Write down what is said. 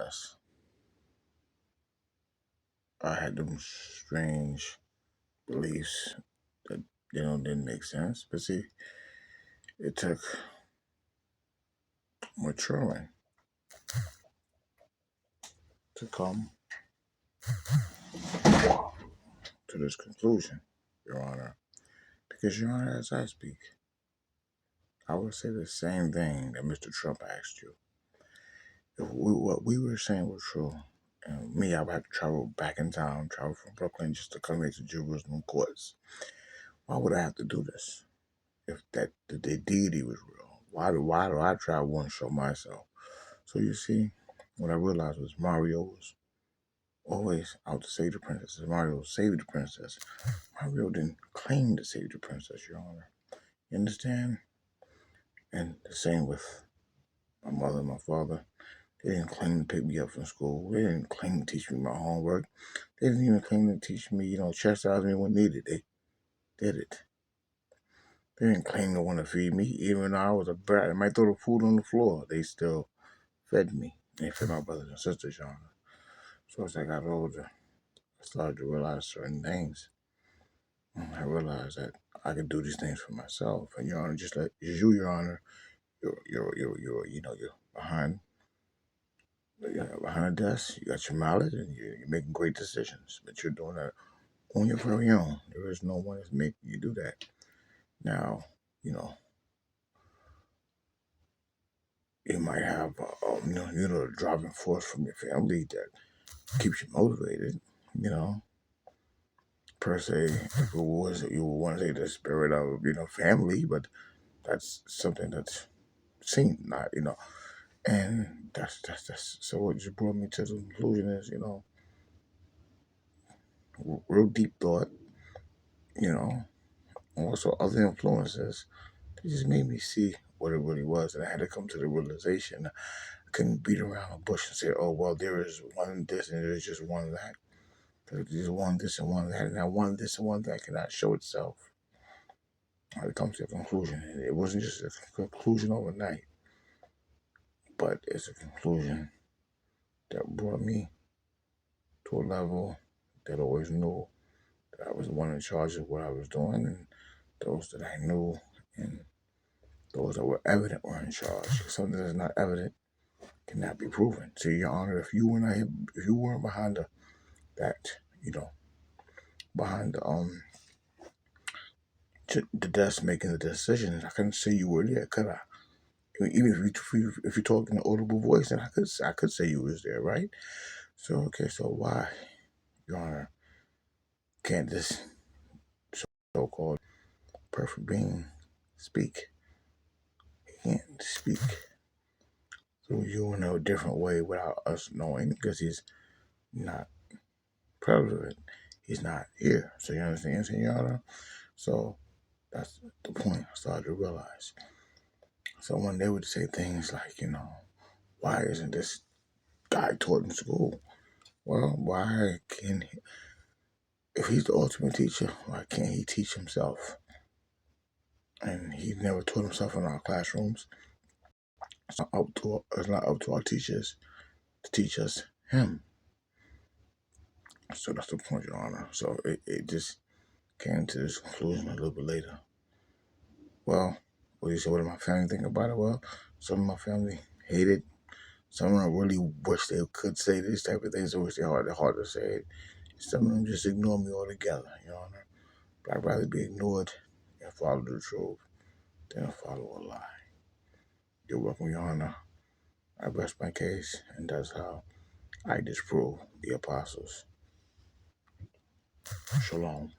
realized I had them strange beliefs that didn't make sense. But see, it took maturing to come to this conclusion, Your Honor. Because, Your Honor, as I speak, I would say the same thing that Mr. Trump asked you. If what we were saying was true, and me, I would have to travel back in time, travel from Brooklyn just to come here to Jerusalem courts. Why would I have to do this? If the deity was real, why do I travel and show myself? So you see, what I realized was Mario was always out to save the princess. Mario saved the princess. Mario didn't claim to save the princess, Your Honor. You understand? And the same with my mother and my father. They didn't claim to pick me up from school. They didn't claim to teach me my homework. They didn't even claim to teach me, chastise me when needed. They did it. They didn't claim to want to feed me. Even though I was a brat, I might throw the food on the floor. They still fed me. They fed my brothers and sisters, Your Honor. So as I got older, I started to realize certain things. I realized that I could do these things for myself. And Your Honor, just like you, Your Honor, you're behind behind a desk. You got your mallet, and you're making great decisions. But you're doing that on your very own. There is no one that's making you do that. Now, you might have the driving force from your family that keeps you motivated. Per se, if it was, you would want to say the spirit of family, but that's something that's seen, not and that's so what just brought me to the conclusion is real deep thought, also other influences. They just made me see what it really was, and I had to come to the realization. I couldn't beat around the bush and say, oh well, there is one this and there's just one that. There's one this and one that, and that one this and one that cannot show itself. I had to come to a conclusion, and it wasn't just a conclusion overnight, but it's a conclusion that brought me to a level that I always knew that I was the one in charge of what I was doing, and those that I knew and those that were evident were in charge. Something that's not evident cannot be proven. So, Your Honor, if you weren't behind behind the desk making the decision, I couldn't say you were there, could I? Even if you talk in an audible voice, then I could say you was there, right? So okay, so why, Your Honor, can't this so-called perfect being speak? He can't speak through you in a different way without us knowing, because he's not prevalent. He's not here. So you understand, Your Honor? So that's the point I started to realize. So when they would say things like, why isn't this guy taught in school? Well, why can he, if he's the ultimate teacher, why can't he teach himself? And he never taught himself in our classrooms. It's not up to our teachers to teach us him. So that's the point, Your Honor. So it just came to this conclusion a little bit later. Well, what do you say? What did my family think about it? Well, some of my family hated. Some of them really wish they could say this type of things. They wish they're hard to say it. Some of them just ignore me altogether, Your Honor. But I'd rather be ignored and follow the truth than follow a lie. You're welcome, Your Honor. I rest my case, and that's how I disprove the apostles. Shalom.